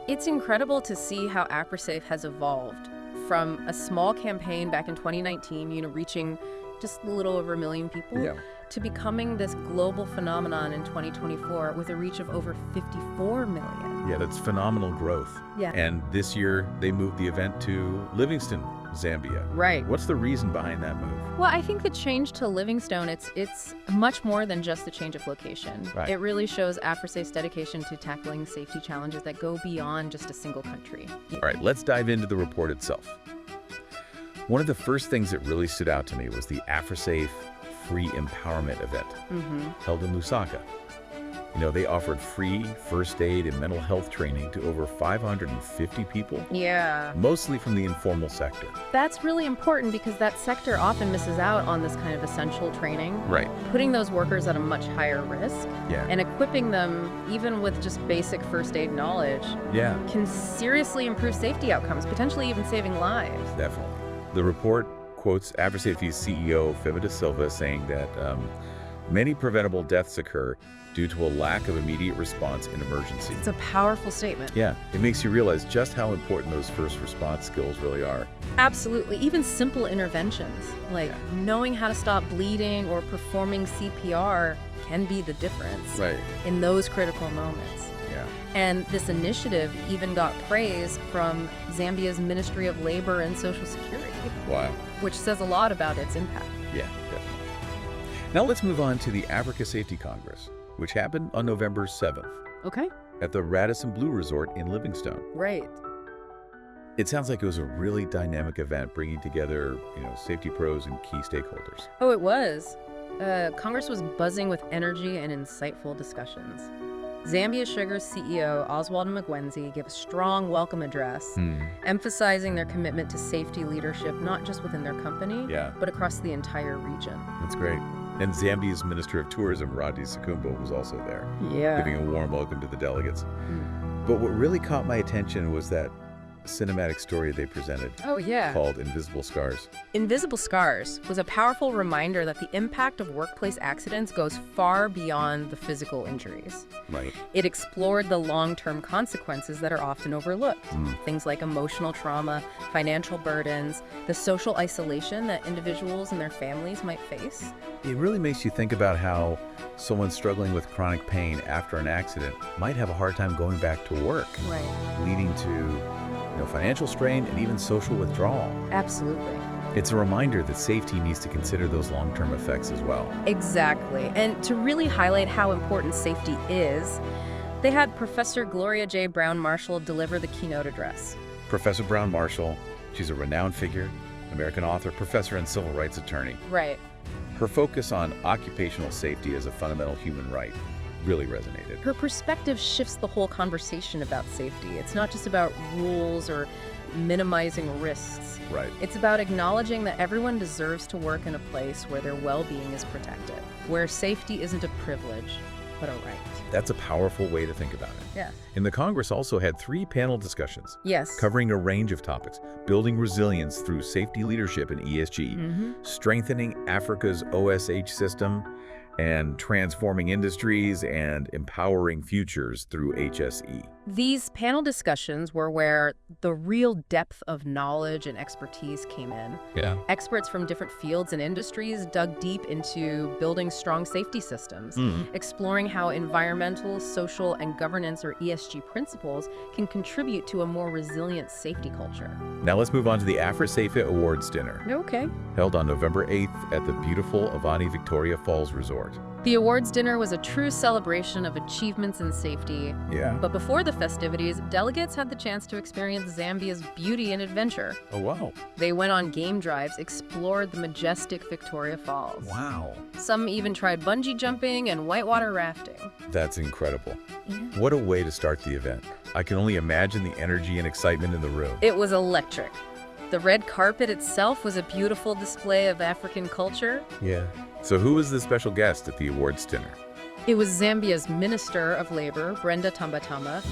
It's incredible to see how AfriSAFE has evolved from a small campaign back in 2019, reaching just a little over 1 million people, to becoming this global phenomenon in 2024 with a reach of over 54 million. Yeah, that's phenomenal growth. Yeah. And this year, they moved the event to Livingstone, Zambia. Right. What's the reason behind that move? Well, I think the change to Livingstone, it's much more than just a change of location. Right. It really shows AfriSAFE's dedication to tackling safety challenges that go beyond just a single country. All right, let's dive into the report itself. One of the first things that really stood out to me was the AfriSAFE Free Empowerment event held in Lusaka. They offered free first aid and mental health training to over 550 people. Yeah. Mostly from the informal sector. That's really important because that sector often misses out on this kind of essential training. Right. Putting those workers at a much higher risk. Yeah. And equipping them, even with just basic first aid knowledge, can seriously improve safety outcomes, potentially even saving lives. Definitely. The report quotes AfriSAFE's CEO, Fema da Silva, saying that many preventable deaths occur due to a lack of immediate response in emergency. It's a powerful statement. Yeah, it makes you realize just how important those first response skills really are. Absolutely. Even simple interventions, like knowing how to stop bleeding or performing CPR, can be the difference in those critical moments. Yeah. And this initiative even got praise from Zambia's Ministry of Labor and Social Security. Wow. Which says a lot about its impact. Yeah, definitely. Now let's move on to the Africa Safety Congress, which happened on November 7th. Okay. At the Radisson Blu Resort in Livingstone. Right. It sounds like it was a really dynamic event, bringing together, safety pros and key stakeholders. Oh, it was. Congress was buzzing with energy and insightful discussions. Zambia Sugar's CEO, Oswald Mgwenzi, gave a strong welcome address, emphasizing their commitment to safety leadership, not just within their company, but across the entire region. That's great. And Zambia's Minister of Tourism, Radi Sekumbo, was also there, giving a warm welcome to the delegates. But what really caught my attention was that cinematic story they presented. Oh, yeah. Called Invisible Scars. Invisible Scars was a powerful reminder that the impact of workplace accidents goes far beyond the physical injuries. Right. It explored the long-term consequences that are often overlooked. Things like emotional trauma, financial burdens, the social isolation that individuals and their families might face. It really makes you think about how someone struggling with chronic pain after an accident might have a hard time going back to work. Right. Leading to financial strain and even social withdrawal. Absolutely. It's a reminder that safety needs to consider those long-term effects as well. Exactly. And to really highlight how important safety is, they had Professor Gloria J. Brown-Marshall deliver the keynote address. Professor Brown-Marshall, she's a renowned figure, American author, professor, and civil rights attorney. Right. Her focus on occupational safety as a fundamental human right really resonated. Her perspective shifts the whole conversation about safety. It's not just about rules or minimizing risks. Right. It's about acknowledging that everyone deserves to work in a place where their well-being is protected, where safety isn't a privilege, but a right. That's a powerful way to think about it. Yeah. And the Congress also had 3 panel discussions. Yes. Covering a range of topics: building resilience through safety leadership and ESG, strengthening Africa's OSH system, and transforming industries and empowering futures through HSE. These panel discussions were where the real depth of knowledge and expertise came in. Yeah. Experts from different fields and industries dug deep into building strong safety systems, exploring how environmental, social, and governance or ESG principles can contribute to a more resilient safety culture. Now let's move on to the AfriSAFE Awards Dinner. Okay. Held on November 8th at the beautiful Avani Victoria Falls Resort. The awards dinner was a true celebration of achievements in safety. Yeah. But before the festivities, delegates had the chance to experience Zambia's beauty and adventure. Oh, wow. They went on game drives, explored the majestic Victoria Falls. Wow. Some even tried bungee jumping and whitewater rafting. That's incredible. Yeah. What a way to start the event. I can only imagine the energy and excitement in the room. It was electric. The red carpet itself was a beautiful display of African culture. Yeah. So who was the special guest at the awards dinner? It was Zambia's Minister of Labor, Brenda Tambatama,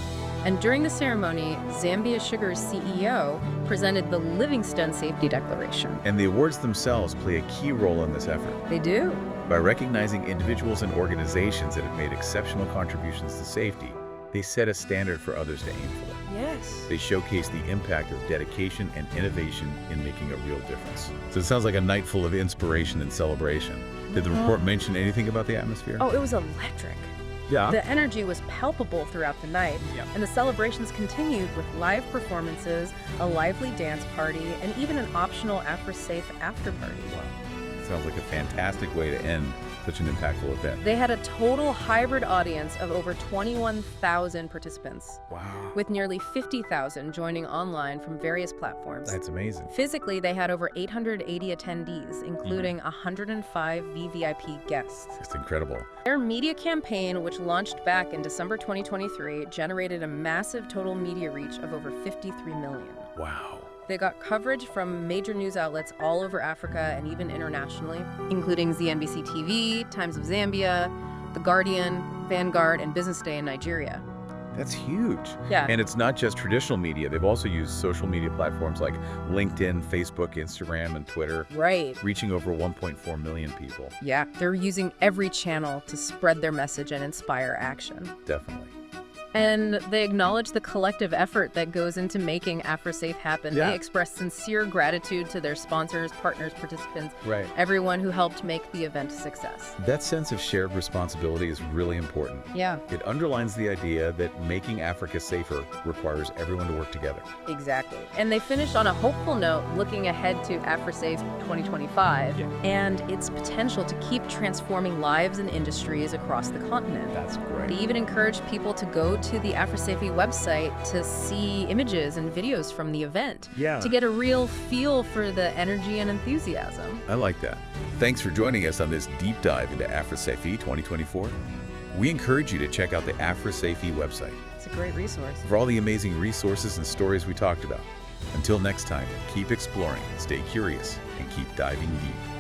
and during the ceremony, Zambia Sugar's CEO presented the Livingstone Safety Declaration. And the awards themselves play a key role in this effort. They do. By recognizing individuals and organizations that have made exceptional contributions to safety, they set a standard for others to aim for. Yes. They showcase the impact of dedication and innovation in making a real difference. So it sounds like a night full of inspiration and celebration. Did the report mention anything about the atmosphere? Oh, it was electric. Yeah. The energy was palpable throughout the night, and the celebrations continued with live performances, a lively dance party, and even an optional AfriSAFE after party. Sounds like a fantastic way to end such an impactful event. They had a total hybrid audience of over 21,000 participants. Wow. With nearly 50,000 joining online from various platforms. That's amazing. Physically, they had over 880 attendees, including 105 VVIP guests. It's incredible. Their media campaign, which launched back in December 2023, generated a massive total media reach of over 53 million. Wow. They got coverage from major news outlets all over Africa and even internationally, including ZNBC TV, Times of Zambia, The Guardian, Vanguard, and Business Day in Nigeria. That's huge. Yeah. And it's not just traditional media. They've also used social media platforms like LinkedIn, Facebook, Instagram, and Twitter. Right. Reaching over 1.4 million people. Yeah, they're using every channel to spread their message and inspire action. Definitely. And they acknowledge the collective effort that goes into making AfriSAFE happen. Yeah. They express sincere gratitude to their sponsors, partners, participants, Right. everyone who helped make the event a success. That sense of shared responsibility is really important. Yeah, It underlines the idea that making Africa safer requires everyone to work together. exactly. And they finished on a hopeful note, looking ahead to AfriSAFE 2025 and its potential to keep transforming lives and industries across the continent. That's great. They even encouraged people to go to the AfriSAFE website to see images and videos from the event, to get a real feel for the energy and enthusiasm. I like that. Thanks for joining us on this deep dive into AfriSAFE 2024. We encourage you to check out the AfriSAFE website It's a great resource. for all the amazing resources and stories we talked about. Until next time, keep exploring, stay curious, and keep diving deep.